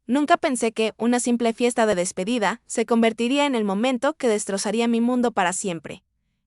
Nunca pensé que una simple fiesta de despedida se convertiría en el momento que destrozaría mi mundo para siempre.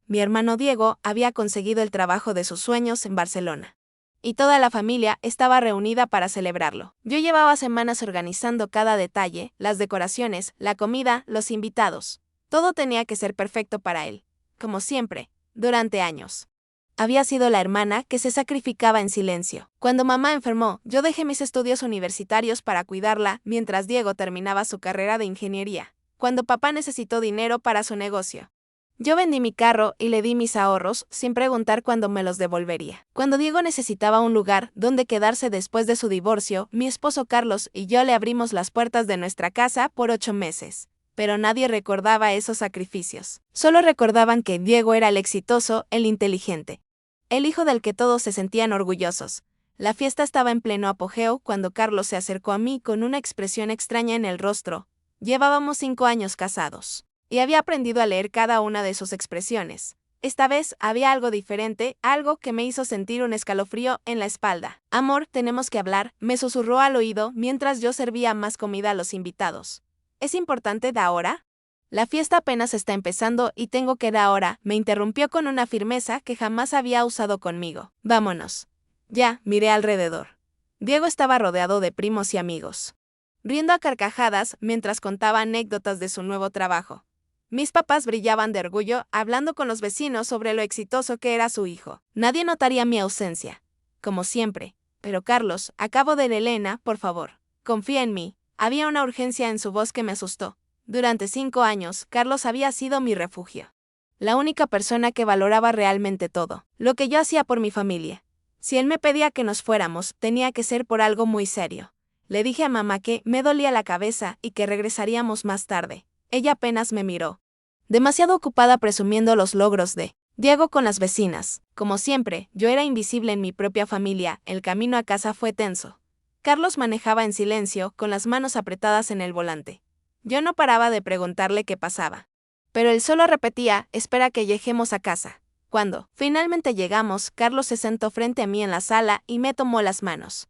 Mi hermano Diego había conseguido el trabajo de sus sueños en Barcelona. Y toda la familia estaba reunida para celebrarlo. Yo llevaba semanas organizando cada detalle, las decoraciones, la comida, los invitados. Todo tenía que ser perfecto para él. Como siempre, durante años. Había sido la hermana que se sacrificaba en silencio. Cuando mamá enfermó, yo dejé mis estudios universitarios para cuidarla, mientras Diego terminaba su carrera de ingeniería. Cuando papá necesitó dinero para su negocio, yo vendí mi carro y le di mis ahorros sin preguntar cuándo me los devolvería. Cuando Diego necesitaba un lugar donde quedarse después de su divorcio, mi esposo Carlos y yo le abrimos las puertas de nuestra casa por 8 meses. Pero nadie recordaba esos sacrificios. Solo recordaban que Diego era el exitoso, el inteligente. El hijo del que todos se sentían orgullosos. La fiesta estaba en pleno apogeo cuando Carlos se acercó a mí con una expresión extraña en el rostro. Llevábamos 5 años casados. Y había aprendido a leer cada una de sus expresiones. Esta vez había algo diferente, algo que me hizo sentir un escalofrío en la espalda. Amor, tenemos que hablar, me susurró al oído mientras yo servía más comida a los invitados. ¿Es importante de ahora? La fiesta apenas está empezando y tengo que ir ahora, me interrumpió con una firmeza que jamás había usado conmigo. Vámonos. Ya, miré alrededor. Diego estaba rodeado de primos y amigos, riendo a carcajadas mientras contaba anécdotas de su nuevo trabajo. Mis papás brillaban de orgullo hablando con los vecinos sobre lo exitoso que era su hijo. Nadie notaría mi ausencia, como siempre. Pero Carlos, acabo de Elena, por favor. Confía en mí. Había una urgencia en su voz que me asustó. Durante 5 años, Carlos había sido mi refugio. La única persona que valoraba realmente todo, lo que yo hacía por mi familia. Si él me pedía que nos fuéramos, tenía que ser por algo muy serio. Le dije a mamá que me dolía la cabeza y que regresaríamos más tarde. Ella apenas me miró. Demasiado ocupada presumiendo los logros de Diego con las vecinas. Como siempre, yo era invisible en mi propia familia, el camino a casa fue tenso. Carlos manejaba en silencio, con las manos apretadas en el volante. Yo no paraba de preguntarle qué pasaba. Pero él solo repetía, espera que lleguemos a casa. Cuando finalmente llegamos, Carlos se sentó frente a mí en la sala y me tomó las manos.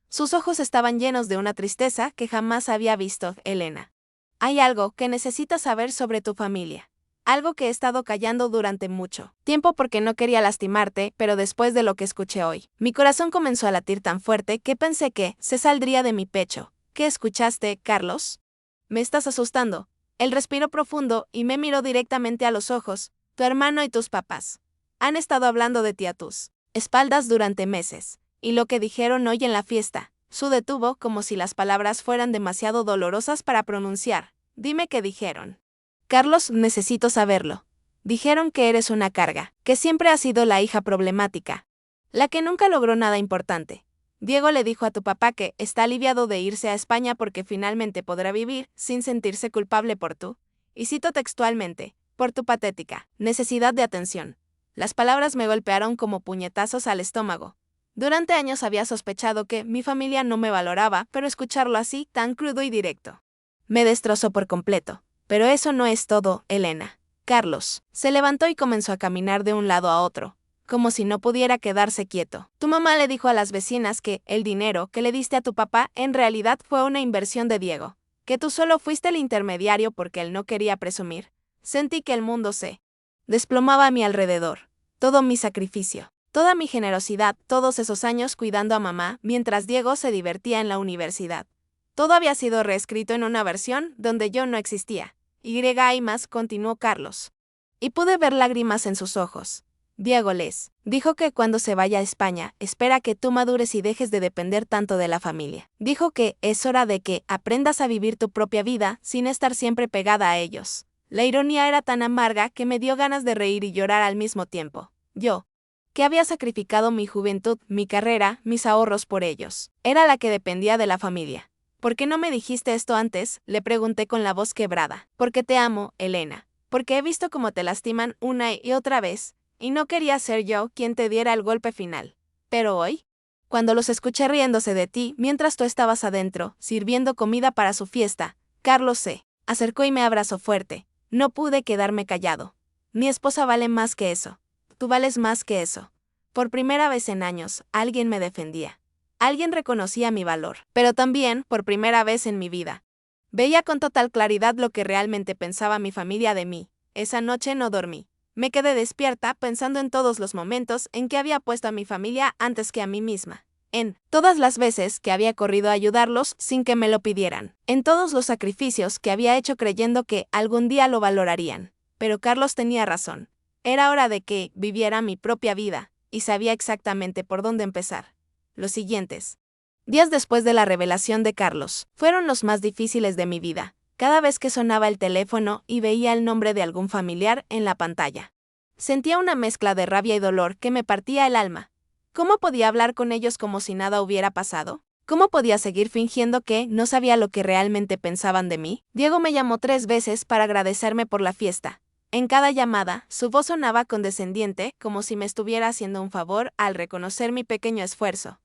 Sus ojos estaban llenos de una tristeza que jamás había visto, Elena. Hay algo que necesitas saber sobre tu familia. Algo que he estado callando durante mucho tiempo porque no quería lastimarte, pero después de lo que escuché hoy, mi corazón comenzó a latir tan fuerte que pensé que se saldría de mi pecho. ¿Qué escuchaste, Carlos? Me estás asustando. Él respiró profundo y me miró directamente a los ojos. Tu hermano y tus papás han estado hablando de ti a tus espaldas durante meses. Y lo que dijeron hoy en la fiesta. Su detuvo como si las palabras fueran demasiado dolorosas para pronunciar. Dime qué dijeron. Carlos, necesito saberlo. Dijeron que eres una carga, que siempre has sido la hija problemática, la que nunca logró nada importante. Diego le dijo a tu papá que está aliviado de irse a España porque finalmente podrá vivir sin sentirse culpable por tú, y cito textualmente, por tu patética necesidad de atención. Las palabras me golpearon como puñetazos al estómago. Durante años había sospechado que mi familia no me valoraba, pero escucharlo así, tan crudo y directo, me destrozó por completo. Pero eso no es todo, Elena. Carlos se levantó y comenzó a caminar de un lado a otro, como si no pudiera quedarse quieto. Tu mamá le dijo a las vecinas que el dinero que le diste a tu papá en realidad fue una inversión de Diego, que tú solo fuiste el intermediario porque él no quería presumir. Sentí que el mundo se desplomaba a mi alrededor. Todo mi sacrificio, toda mi generosidad, todos esos años cuidando a mamá mientras Diego se divertía en la universidad. Todo había sido reescrito en una versión donde yo no existía. Y más, continuó Carlos. Y pude ver lágrimas en sus ojos. Diego les dijo que cuando se vaya a España, espera que tú madures y dejes de depender tanto de la familia. Dijo que es hora de que aprendas a vivir tu propia vida sin estar siempre pegada a ellos. La ironía era tan amarga que me dio ganas de reír y llorar al mismo tiempo. Yo, que había sacrificado mi juventud, mi carrera, mis ahorros por ellos, era la que dependía de la familia. ¿Por qué no me dijiste esto antes?, le pregunté con la voz quebrada. Porque te amo, Elena. Porque he visto cómo te lastiman una y otra vez, y no quería ser yo quien te diera el golpe final. Pero hoy, cuando los escuché riéndose de ti mientras tú estabas adentro, sirviendo comida para su fiesta, Carlos se acercó y me abrazó fuerte. No pude quedarme callado. Mi esposa vale más que eso. Tú vales más que eso. Por primera vez en años, alguien me defendía. Alguien reconocía mi valor, pero también, por primera vez en mi vida, veía con total claridad lo que realmente pensaba mi familia de mí. Esa noche no dormí. Me quedé despierta pensando en todos los momentos en que había puesto a mi familia antes que a mí misma. En todas las veces que había corrido a ayudarlos sin que me lo pidieran. En todos los sacrificios que había hecho creyendo que algún día lo valorarían. Pero Carlos tenía razón. Era hora de que viviera mi propia vida, y sabía exactamente por dónde empezar. Los siguientes días después de la revelación de Carlos fueron los más difíciles de mi vida. Cada vez que sonaba el teléfono y veía el nombre de algún familiar en la pantalla, sentía una mezcla de rabia y dolor que me partía el alma. ¿Cómo podía hablar con ellos como si nada hubiera pasado? ¿Cómo podía seguir fingiendo que no sabía lo que realmente pensaban de mí? Diego me llamó 3 veces para agradecerme por la fiesta. En cada llamada, su voz sonaba condescendiente, como si me estuviera haciendo un favor al reconocer mi pequeño esfuerzo.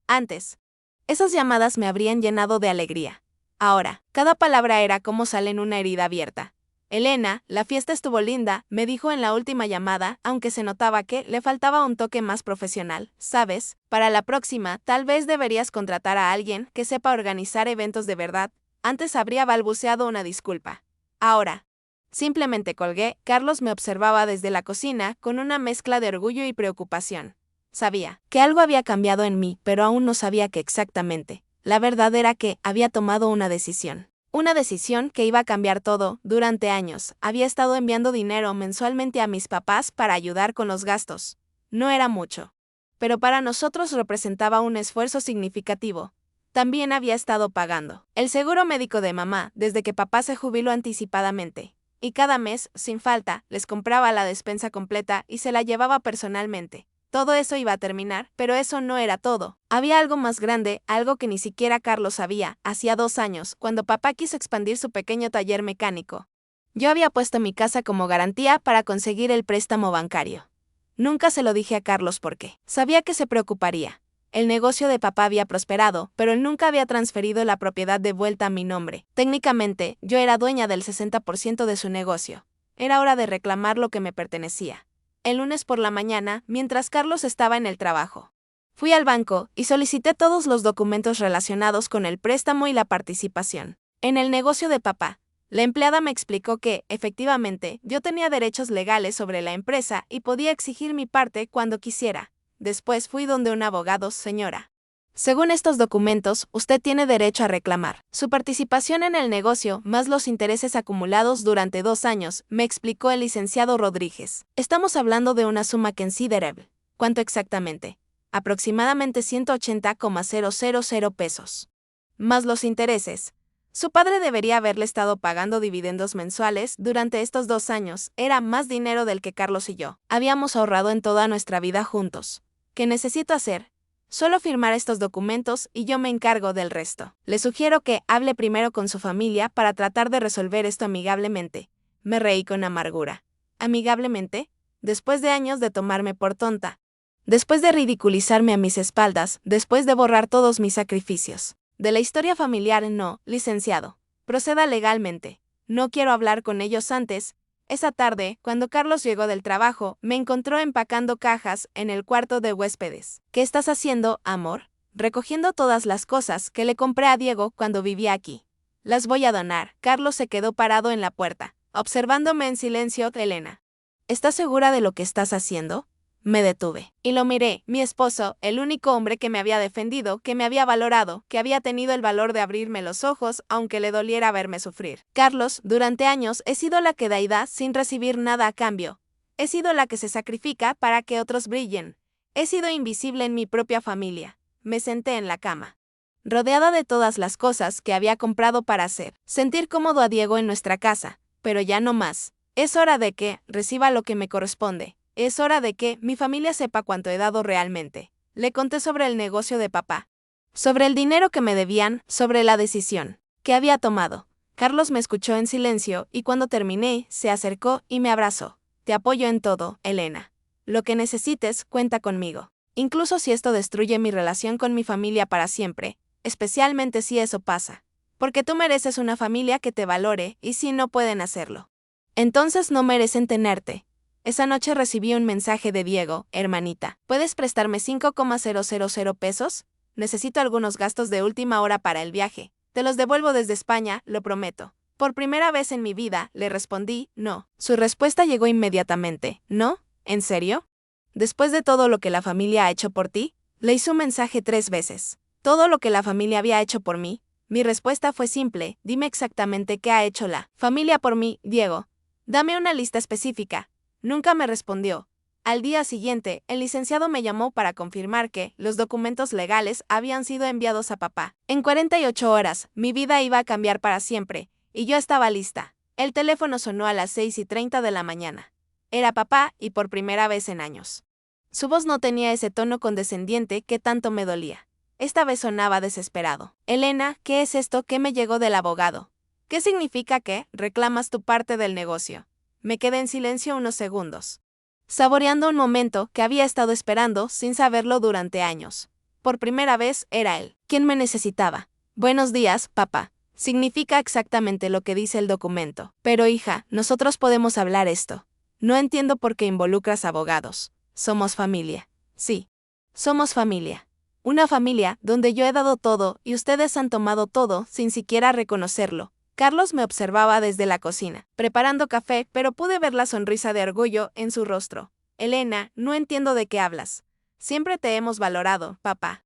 Antes, esas llamadas me habrían llenado de alegría. Ahora, cada palabra era como sal en una herida abierta. Elena, la fiesta estuvo linda, me dijo en la última llamada, aunque se notaba que le faltaba un toque más profesional. ¿Sabes? Para la próxima, tal vez deberías contratar a alguien que sepa organizar eventos de verdad. Antes habría balbuceado una disculpa. Ahora, simplemente colgué. Carlos me observaba desde la cocina con una mezcla de orgullo y preocupación. Sabía que algo había cambiado en mí, pero aún no sabía qué exactamente. La verdad era que había tomado una decisión. Una decisión que iba a cambiar todo. Durante años, había estado enviando dinero mensualmente a mis papás para ayudar con los gastos. No era mucho, pero para nosotros representaba un esfuerzo significativo. También había estado pagando el seguro médico de mamá desde que papá se jubiló anticipadamente. Y cada mes, sin falta, les compraba la despensa completa y se la llevaba personalmente. Todo eso iba a terminar, pero eso no era todo. Había algo más grande, algo que ni siquiera Carlos sabía. Hacía 2 años, cuando papá quiso expandir su pequeño taller mecánico, yo había puesto mi casa como garantía para conseguir el préstamo bancario. Nunca se lo dije a Carlos porque sabía que se preocuparía. El negocio de papá había prosperado, pero él nunca había transferido la propiedad de vuelta a mi nombre. Técnicamente, yo era dueña del 60% de su negocio. Era hora de reclamar lo que me pertenecía. El lunes por la mañana, mientras Carlos estaba en el trabajo, fui al banco y solicité todos los documentos relacionados con el préstamo y la participación en el negocio de papá. La empleada me explicó que, efectivamente, yo tenía derechos legales sobre la empresa y podía exigir mi parte cuando quisiera. Después fui donde un abogado. Señora, según estos documentos, usted tiene derecho a reclamar su participación en el negocio más los intereses acumulados durante 2 años, me explicó el licenciado Rodríguez. Estamos hablando de una suma considerable. ¿Cuánto exactamente? Aproximadamente 180,000 pesos. Más los intereses. Su padre debería haberle estado pagando dividendos mensuales durante estos 2 años. Era más dinero del que Carlos y yo habíamos ahorrado en toda nuestra vida juntos. ¿Qué necesito hacer? Solo firmar estos documentos y yo me encargo del resto. Le sugiero que hable primero con su familia para tratar de resolver esto amigablemente. Me reí con amargura. ¿Amigablemente? Después de años de tomarme por tonta. Después de ridiculizarme a mis espaldas, después de borrar todos mis sacrificios. De la historia familiar no, licenciado. Proceda legalmente. No quiero hablar con ellos antes. Esa tarde, cuando Carlos llegó del trabajo, me encontró empacando cajas en el cuarto de huéspedes. ¿Qué estás haciendo, amor? Recogiendo todas las cosas que le compré a Diego cuando vivía aquí. Las voy a donar. Carlos se quedó parado en la puerta, observándome en silencio. Elena, ¿estás segura de lo que estás haciendo? Me detuve y lo miré. Mi esposo, el único hombre que me había defendido, que me había valorado, que había tenido el valor de abrirme los ojos aunque le doliera verme sufrir. Carlos, durante años he sido la que da y da sin recibir nada a cambio. He sido la que se sacrifica para que otros brillen. He sido invisible en mi propia familia. Me senté en la cama, rodeada de todas las cosas que había comprado para sentir cómodo a Diego en nuestra casa, pero ya no más. Es hora de que reciba lo que me corresponde. Es hora de que mi familia sepa cuánto he dado realmente. Le conté sobre el negocio de papá, sobre el dinero que me debían, sobre la decisión que había tomado. Carlos me escuchó en silencio y cuando terminé, se acercó y me abrazó. Te apoyo en todo, Elena. Lo que necesites, cuenta conmigo. Incluso si esto destruye mi relación con mi familia para siempre, especialmente si eso pasa. Porque tú mereces una familia que te valore y si no pueden hacerlo, entonces no merecen tenerte. Esa noche recibí un mensaje de Diego. Hermanita, ¿puedes prestarme 5,000 pesos? necesito algunos gastos de última hora para el viaje. Te los devuelvo desde España, lo prometo. Por primera vez en mi vida, le respondí, no. Su respuesta llegó inmediatamente, ¿no? ¿En serio? Después de todo lo que la familia ha hecho por ti, le hice un mensaje 3 veces. Todo lo que la familia había hecho por mí. Mi respuesta fue simple, dime exactamente qué ha hecho la familia por mí, Diego. Dame una lista específica. Nunca me respondió. Al día siguiente, el licenciado me llamó para confirmar que los documentos legales habían sido enviados a papá. En 48 horas, mi vida iba a cambiar para siempre, y yo estaba lista. El teléfono sonó a las 6:30 de la mañana. Era papá y por primera vez en años. Su voz no tenía ese tono condescendiente que tanto me dolía. Esta vez sonaba desesperado. Elena, ¿qué es esto que me llegó del abogado? ¿Qué significa que reclamas tu parte del negocio? Me quedé en silencio unos segundos, saboreando un momento que había estado esperando sin saberlo durante años. Por primera vez era él quien me necesitaba. Buenos días, papá. Significa exactamente lo que dice el documento. Pero hija, nosotros podemos hablar esto. No entiendo por qué involucras abogados. Somos familia. Sí. Somos familia. Una familia donde yo he dado todo y ustedes han tomado todo sin siquiera reconocerlo. Carlos me observaba desde la cocina, preparando café, pero pude ver la sonrisa de orgullo en su rostro. Elena, no entiendo de qué hablas. Siempre te hemos valorado, papá.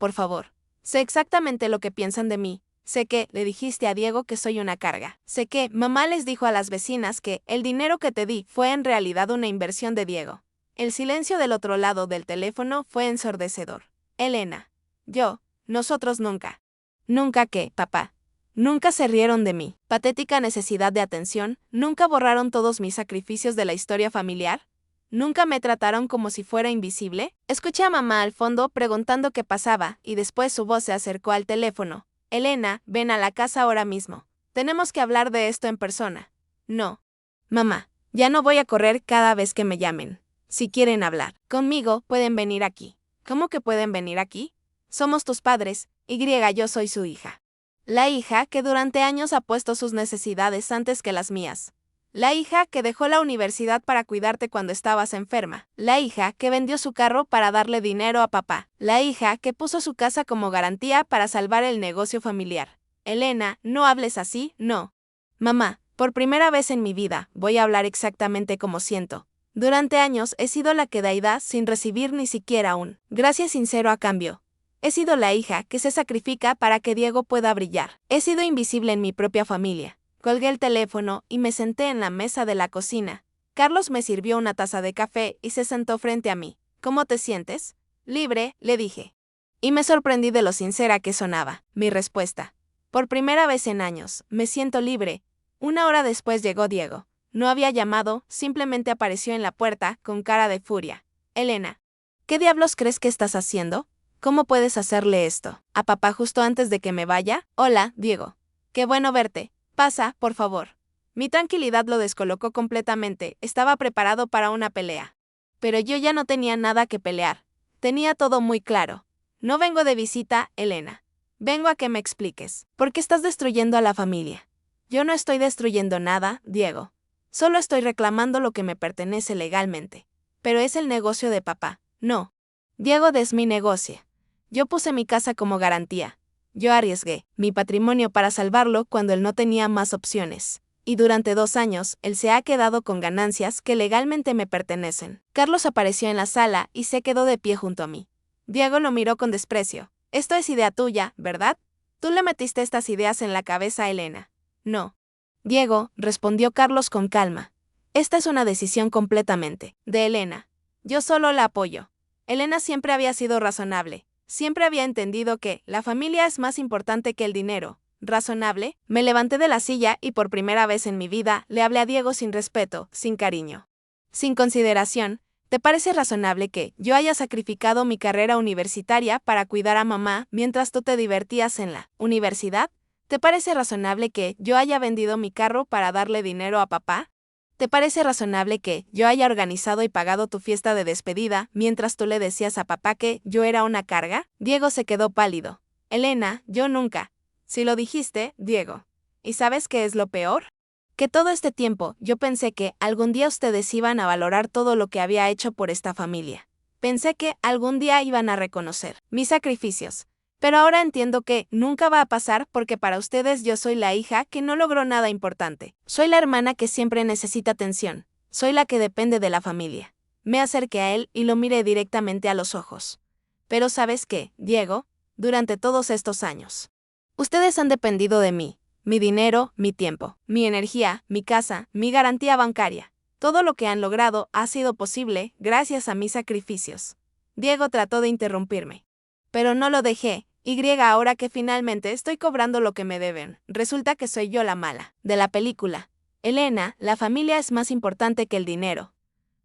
Por favor. Sé exactamente lo que piensan de mí. Sé que le dijiste a Diego que soy una carga. Sé que mamá les dijo a las vecinas que el dinero que te di fue en realidad una inversión de Diego. El silencio del otro lado del teléfono fue ensordecedor. Elena. Nosotros nunca. ¿Nunca qué, papá? Nunca se rieron de mi patética necesidad de atención, nunca borraron todos mis sacrificios de la historia familiar, nunca me trataron como si fuera invisible. Escuché a mamá al fondo preguntando qué pasaba y después su voz se acercó al teléfono. Elena, ven a la casa ahora mismo. Tenemos que hablar de esto en persona. No. Mamá, ya no voy a correr cada vez que me llamen. Si quieren hablar conmigo, pueden venir aquí. ¿Cómo que pueden venir aquí? Somos tus padres, yo soy su hija. La hija que durante años ha puesto sus necesidades antes que las mías. La hija que dejó la universidad para cuidarte cuando estabas enferma. La hija que vendió su carro para darle dinero a papá. La hija que puso su casa como garantía para salvar el negocio familiar. Elena, no hables así, no. Mamá, por primera vez en mi vida, voy a hablar exactamente como siento. Durante años he sido la que da y da sin recibir ni siquiera un gracias sincero a cambio. He sido la hija que se sacrifica para que Diego pueda brillar. He sido invisible en mi propia familia. Colgué el teléfono y me senté en la mesa de la cocina. Carlos me sirvió una taza de café y se sentó frente a mí. ¿Cómo te sientes? Libre, le dije. Y me sorprendí de lo sincera que sonaba mi respuesta. Por primera vez en años, me siento libre. Una hora después llegó Diego. No había llamado, simplemente apareció en la puerta con cara de furia. Elena, ¿qué diablos crees que estás haciendo? ¿Cómo puedes hacerle esto a papá justo antes de que me vaya? Hola, Diego. Qué bueno verte. Pasa, por favor. Mi tranquilidad lo descolocó completamente, estaba preparado para una pelea. Pero yo ya no tenía nada que pelear. Tenía todo muy claro. No vengo de visita, Elena. Vengo a que me expliques. ¿Por qué estás destruyendo a la familia? Yo no estoy destruyendo nada, Diego. Solo estoy reclamando lo que me pertenece legalmente. Pero es el negocio de papá. No. Diego, es mi negocio. Yo puse mi casa como garantía. Yo arriesgué mi patrimonio para salvarlo cuando él no tenía más opciones. Y durante 2 años, él se ha quedado con ganancias que legalmente me pertenecen. Carlos apareció en la sala y se quedó de pie junto a mí. Diego lo miró con desprecio. Esto es idea tuya, ¿verdad? Tú le metiste estas ideas en la cabeza a Elena. No. Diego, respondió Carlos con calma. Esta es una decisión completamente de Elena. Yo solo la apoyo. Elena siempre había sido razonable. Siempre había entendido que la familia es más importante que el dinero. ¿Razonable? Me levanté de la silla y por primera vez en mi vida le hablé a Diego sin respeto, sin cariño. Sin consideración. ¿Te parece razonable que yo haya sacrificado mi carrera universitaria para cuidar a mamá mientras tú te divertías en la universidad? ¿Te parece razonable que yo haya vendido mi carro para darle dinero a papá? ¿Te parece razonable que yo haya organizado y pagado tu fiesta de despedida mientras tú le decías a papá que yo era una carga? Diego se quedó pálido. Elena, yo nunca. Si lo dijiste, Diego. ¿Y sabes qué es lo peor? Que todo este tiempo yo pensé que algún día ustedes iban a valorar todo lo que había hecho por esta familia. Pensé que algún día iban a reconocer mis sacrificios. Pero ahora entiendo que nunca va a pasar porque para ustedes yo soy la hija que no logró nada importante. Soy la hermana que siempre necesita atención. Soy la que depende de la familia. Me acerqué a él y lo miré directamente a los ojos. Pero ¿sabes qué, Diego? Durante todos estos años, ustedes han dependido de mí. Mi dinero, mi tiempo, mi energía, mi casa, mi garantía bancaria. Todo lo que han logrado ha sido posible gracias a mis sacrificios. Diego trató de interrumpirme. Pero no lo dejé, ahora que finalmente estoy cobrando lo que me deben, resulta que soy yo la mala de la película. Elena, la familia es más importante que el dinero.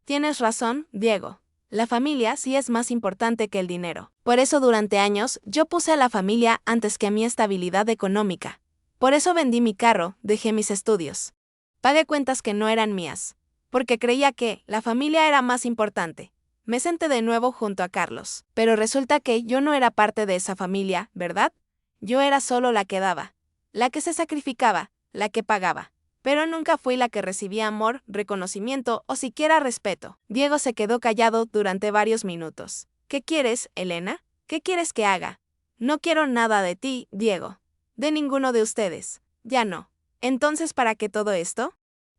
Tienes razón, Diego. La familia sí es más importante que el dinero. Por eso durante años yo puse a la familia antes que a mi estabilidad económica. Por eso vendí mi carro, dejé mis estudios. Pagué cuentas que no eran mías. Porque creía que la familia era más importante. Me senté de nuevo junto a Carlos, pero resulta que yo no era parte de esa familia, ¿verdad? Yo era solo la que daba, la que se sacrificaba, la que pagaba. Pero nunca fui la que recibía amor, reconocimiento o siquiera respeto. Diego se quedó callado durante varios minutos. ¿Qué quieres, Elena? ¿Qué quieres que haga? No quiero nada de ti, Diego. De ninguno de ustedes. Ya no. Entonces, ¿para qué todo esto?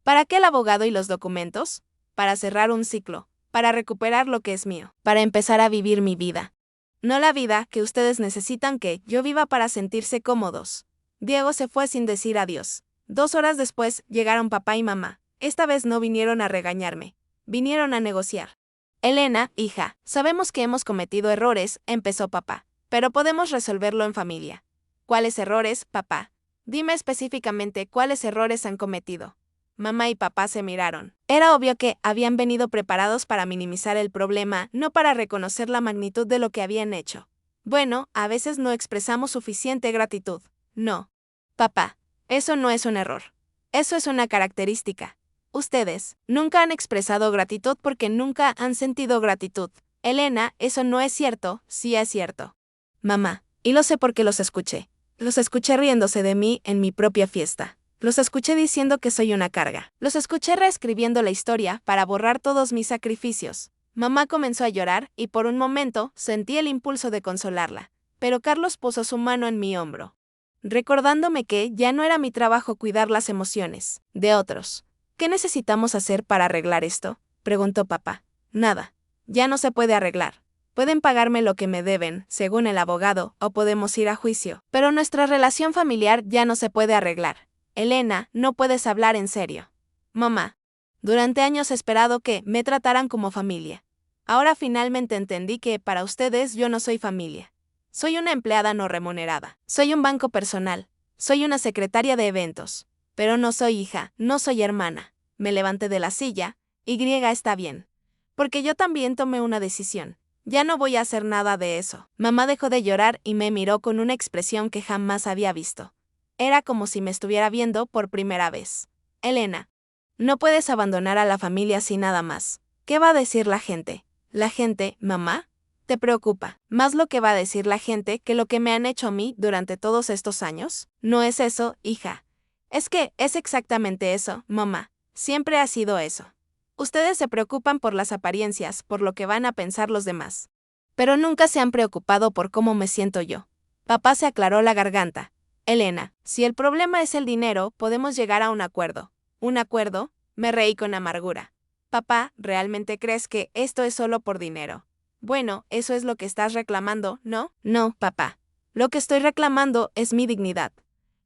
¿Para qué el abogado y los documentos? Para cerrar un ciclo. Para recuperar lo que es mío, para empezar a vivir mi vida. No la vida que ustedes necesitan que yo viva para sentirse cómodos. Diego se fue sin decir adiós. 2 horas después llegaron papá y mamá. Esta vez no vinieron a regañarme, vinieron a negociar. Elena, hija, sabemos que hemos cometido errores, empezó papá, pero podemos resolverlo en familia. ¿Cuáles errores, papá? Dime específicamente cuáles errores han cometido. Mamá y papá se miraron. Era obvio que habían venido preparados para minimizar el problema, no para reconocer la magnitud de lo que habían hecho. Bueno, a veces no expresamos suficiente gratitud. No. Papá, eso no es un error. Eso es una característica. Ustedes nunca han expresado gratitud porque nunca han sentido gratitud. Elena, eso no es cierto, sí es cierto. Mamá, y lo sé porque los escuché. Los escuché riéndose de mí en mi propia fiesta. Los escuché diciendo que soy una carga. Los escuché reescribiendo la historia para borrar todos mis sacrificios. Mamá comenzó a llorar y por un momento sentí el impulso de consolarla. Pero Carlos puso su mano en mi hombro, recordándome que ya no era mi trabajo cuidar las emociones de otros. ¿Qué necesitamos hacer para arreglar esto?, preguntó papá. Nada. Ya no se puede arreglar. Pueden pagarme lo que me deben, según el abogado, o podemos ir a juicio. Pero nuestra relación familiar ya no se puede arreglar. Elena, no puedes hablar en serio. Mamá, durante años he esperado que me trataran como familia. Ahora finalmente entendí que para ustedes yo no soy familia. Soy una empleada no remunerada. Soy un banco personal. Soy una secretaria de eventos. Pero no soy hija, no soy hermana. Me levanté de la silla. Está bien. Porque yo también tomé una decisión. Ya no voy a hacer nada de eso. Mamá dejó de llorar y me miró con una expresión que jamás había visto. Era como si me estuviera viendo por primera vez. Elena, no puedes abandonar a la familia sin nada más. ¿Qué va a decir la gente? ¿La gente, mamá? ¿Te preocupa más lo que va a decir la gente que lo que me han hecho a mí durante todos estos años? No es eso, hija. Es que es exactamente eso, mamá. Siempre ha sido eso. Ustedes se preocupan por las apariencias, por lo que van a pensar los demás. Pero nunca se han preocupado por cómo me siento yo. Papá se aclaró la garganta. Elena, si el problema es el dinero, podemos llegar a un acuerdo. ¿Un acuerdo? Me reí con amargura. Papá, ¿realmente crees que esto es solo por dinero? Bueno, eso es lo que estás reclamando, ¿no? No, papá. Lo que estoy reclamando es mi dignidad.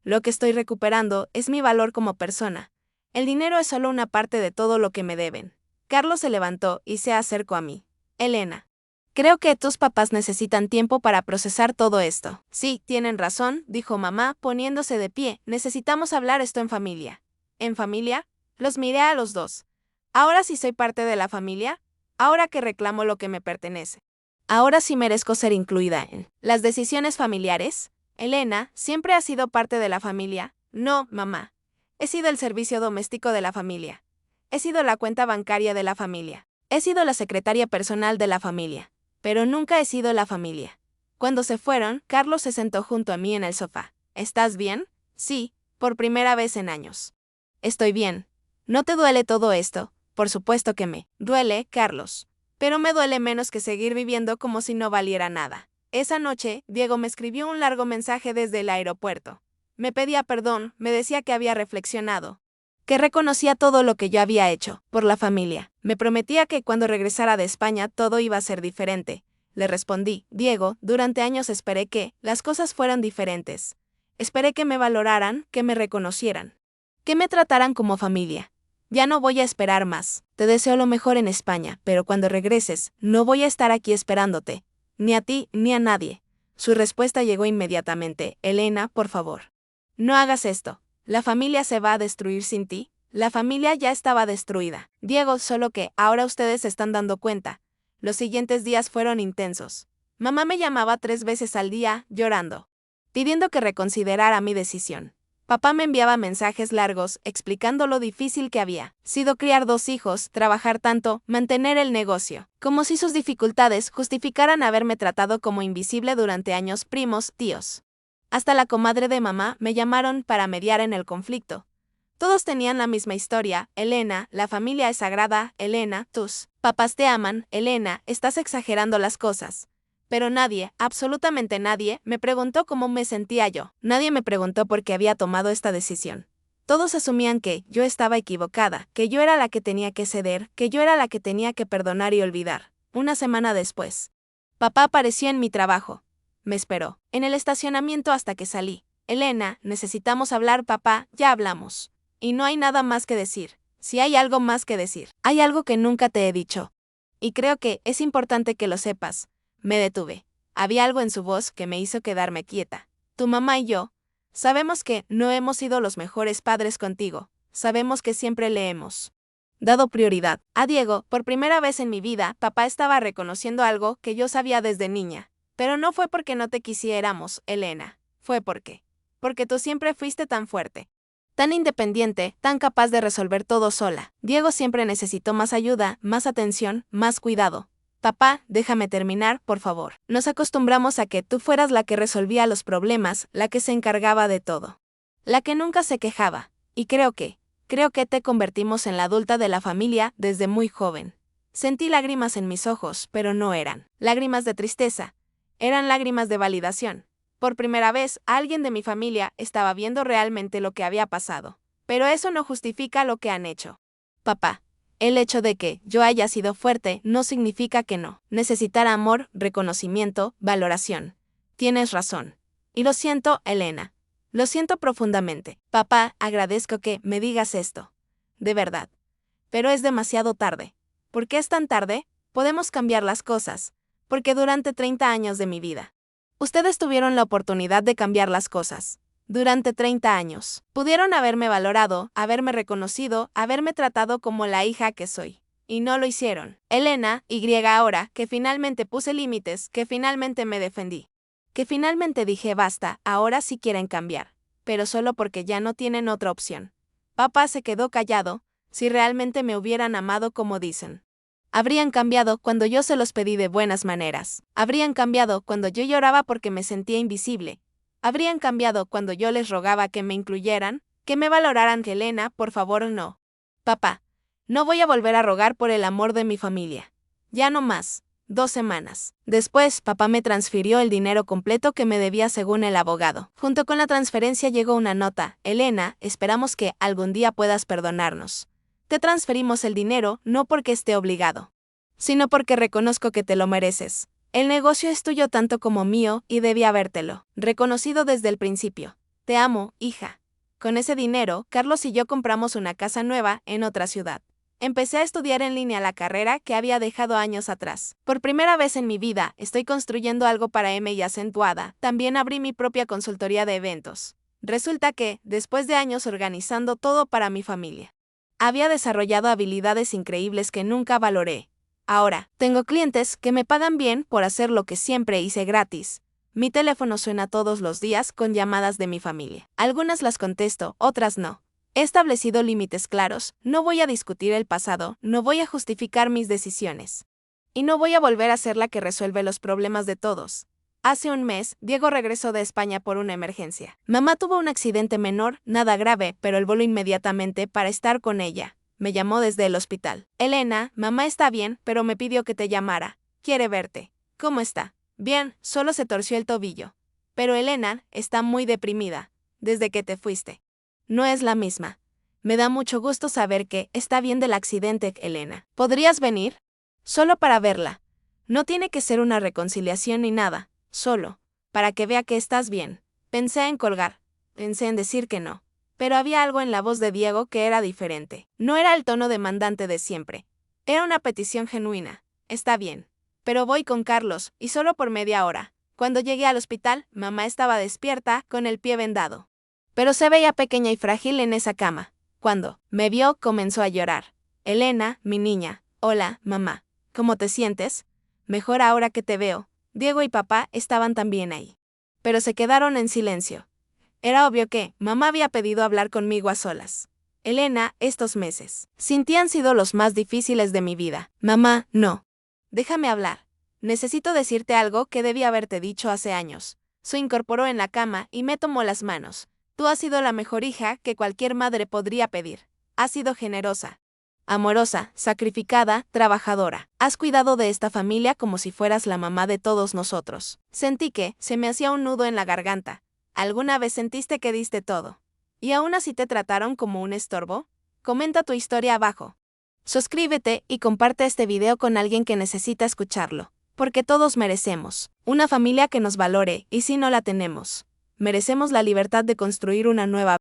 Lo que estoy recuperando es mi valor como persona. El dinero es solo una parte de todo lo que me deben. Carlos se levantó y se acercó a mí. Elena, creo que tus papás necesitan tiempo para procesar todo esto. Sí, tienen razón, dijo mamá, poniéndose de pie. Necesitamos hablar esto en familia. ¿En familia? Los miré a los dos. ¿Ahora sí soy parte de la familia? Ahora que reclamo lo que me pertenece. Ahora sí merezco ser incluida en las decisiones familiares. Elena, ¿siempre has sido parte de la familia? No, mamá. He sido el servicio doméstico de la familia. He sido la cuenta bancaria de la familia. He sido la secretaria personal de la familia. Pero nunca he sido la familia. Cuando se fueron, Carlos se sentó junto a mí en el sofá. ¿Estás bien? Sí, por primera vez en años. Estoy bien. ¿No te duele todo esto? Por supuesto que me duele, Carlos. Pero me duele menos que seguir viviendo como si no valiera nada. Esa noche, Diego me escribió un largo mensaje desde el aeropuerto. Me pedía perdón, me decía que había reflexionado, que reconocía todo lo que yo había hecho, por la familia. Me prometía que cuando regresara de España todo iba a ser diferente. Le respondí, Diego, durante años esperé que las cosas fueran diferentes. Esperé que me valoraran, que me reconocieran, que me trataran como familia. Ya no voy a esperar más. Te deseo lo mejor en España, pero cuando regreses, no voy a estar aquí esperándote. Ni a ti, ni a nadie. Su respuesta llegó inmediatamente. Elena, por favor. No hagas esto. La familia se va a destruir sin ti. La familia ya estaba destruida. Diego, solo que ahora ustedes se están dando cuenta. Los siguientes días fueron intensos. Mamá me llamaba 3 veces al día, llorando, pidiendo que reconsiderara mi decisión. Papá me enviaba mensajes largos explicando lo difícil que había sido criar 2 hijos, trabajar tanto, mantener el negocio, como si sus dificultades justificaran haberme tratado como invisible durante años. Primos, tíos, hasta la comadre de mamá me llamaron para mediar en el conflicto. Todos tenían la misma historia. Elena, la familia es sagrada. Elena, tus papás te aman. Elena, estás exagerando las cosas. Pero nadie, absolutamente nadie, me preguntó cómo me sentía yo. Nadie me preguntó por qué había tomado esta decisión. Todos asumían que yo estaba equivocada, que yo era la que tenía que ceder, que yo era la que tenía que perdonar y olvidar. Una semana después, papá apareció en mi trabajo. Me esperó en el estacionamiento hasta que salí. Elena, necesitamos hablar, papá, ya hablamos. Y no hay nada más que decir. Si hay algo más que decir, hay algo que nunca te he dicho. Y creo que es importante que lo sepas. Me detuve. Había algo en su voz que me hizo quedarme quieta. Tu mamá y yo sabemos que no hemos sido los mejores padres contigo. Sabemos que siempre le hemos dado prioridad a Diego. Por primera vez en mi vida, papá estaba reconociendo algo que yo sabía desde niña. Pero no fue porque no te quisiéramos, Elena. Fue porque tú siempre fuiste tan fuerte, tan independiente, tan capaz de resolver todo sola. Diego siempre necesitó más ayuda, más atención, más cuidado. Papá, déjame terminar, por favor. Nos acostumbramos a que tú fueras la que resolvía los problemas, la que se encargaba de todo, la que nunca se quejaba. Y creo que te convertimos en la adulta de la familia desde muy joven. Sentí lágrimas en mis ojos, pero no eran lágrimas de tristeza, eran lágrimas de validación. Por primera vez, alguien de mi familia estaba viendo realmente lo que había pasado. Pero eso no justifica lo que han hecho. Papá, el hecho de que yo haya sido fuerte no significa que no necesitara amor, reconocimiento, valoración. Tienes razón. Y lo siento, Elena. Lo siento profundamente. Papá, agradezco que me digas esto. De verdad. Pero es demasiado tarde. ¿Por qué es tan tarde? Podemos cambiar las cosas. Porque durante 30 años de mi vida, ustedes tuvieron la oportunidad de cambiar las cosas. Durante 30 años, pudieron haberme valorado, haberme reconocido, haberme tratado como la hija que soy. Y no lo hicieron. Elena, ahora, que finalmente puse límites, que finalmente me defendí. Que finalmente dije basta, ahora sí quieren cambiar. Pero solo porque ya no tienen otra opción. Papá se quedó callado. Si realmente me hubieran amado como dicen, habrían cambiado cuando yo se los pedí de buenas maneras. Habrían cambiado cuando yo lloraba porque me sentía invisible. Habrían cambiado cuando yo les rogaba que me incluyeran, que me valoraran. Elena, por favor, no. Papá, no voy a volver a rogar por el amor de mi familia. Ya no más. 2 semanas. Después, papá me transfirió el dinero completo que me debía según el abogado. Junto con la transferencia llegó una nota. Elena, esperamos que algún día puedas perdonarnos. Te transferimos el dinero no porque esté obligado, sino porque reconozco que te lo mereces. El negocio es tuyo tanto como mío y debí habértelo reconocido desde el principio. Te amo, hija. Con ese dinero, Carlos y yo compramos una casa nueva en otra ciudad. Empecé a estudiar en línea la carrera que había dejado años atrás. Por primera vez en mi vida, estoy construyendo algo para M y Acentuada. También abrí mi propia consultoría de eventos. Resulta que, después de años organizando todo para mi familia, había desarrollado habilidades increíbles que nunca valoré. Ahora, tengo clientes que me pagan bien por hacer lo que siempre hice gratis. Mi teléfono suena todos los días con llamadas de mi familia. Algunas las contesto, otras no. He establecido límites claros, no voy a discutir el pasado, no voy a justificar mis decisiones. Y no voy a volver a ser la que resuelve los problemas de todos. Hace un mes, Diego regresó de España por una emergencia. Mamá tuvo un accidente menor, nada grave, pero él voló inmediatamente para estar con ella. Me llamó desde el hospital. Elena, mamá está bien, pero me pidió que te llamara. Quiere verte. ¿Cómo está? Bien, solo se torció el tobillo. Pero Elena está muy deprimida, desde que te fuiste. No es la misma. Me da mucho gusto saber que está bien del accidente, Elena. ¿Podrías venir? Solo para verla. No tiene que ser una reconciliación ni nada, solo, para que vea que estás bien. Pensé en colgar. Pensé en decir que no. Pero había algo en la voz de Diego que era diferente. No era el tono demandante de siempre. Era una petición genuina. Está bien. Pero voy con Carlos, y solo por media hora. Cuando llegué al hospital, mamá estaba despierta, con el pie vendado. Pero se veía pequeña y frágil en esa cama. Cuando me vio, comenzó a llorar. Elena, mi niña. Hola, mamá. ¿Cómo te sientes? Mejor ahora que te veo. Diego y papá estaban también ahí. Pero se quedaron en silencio. Era obvio que mamá había pedido hablar conmigo a solas. Elena, estos meses sin ti han sido los más difíciles de mi vida. Mamá, no. Déjame hablar. Necesito decirte algo que debí haberte dicho hace años. Se incorporó en la cama y me tomó las manos. Tú has sido la mejor hija que cualquier madre podría pedir. Has sido generosa, amorosa, sacrificada, trabajadora. Has cuidado de esta familia como si fueras la mamá de todos nosotros. Sentí que se me hacía un nudo en la garganta. ¿Alguna vez sentiste que diste todo? ¿Y aún así te trataron como un estorbo? Comenta tu historia abajo. Suscríbete y comparte este video con alguien que necesita escucharlo. Porque todos merecemos una familia que nos valore, y si no la tenemos, merecemos la libertad de construir una nueva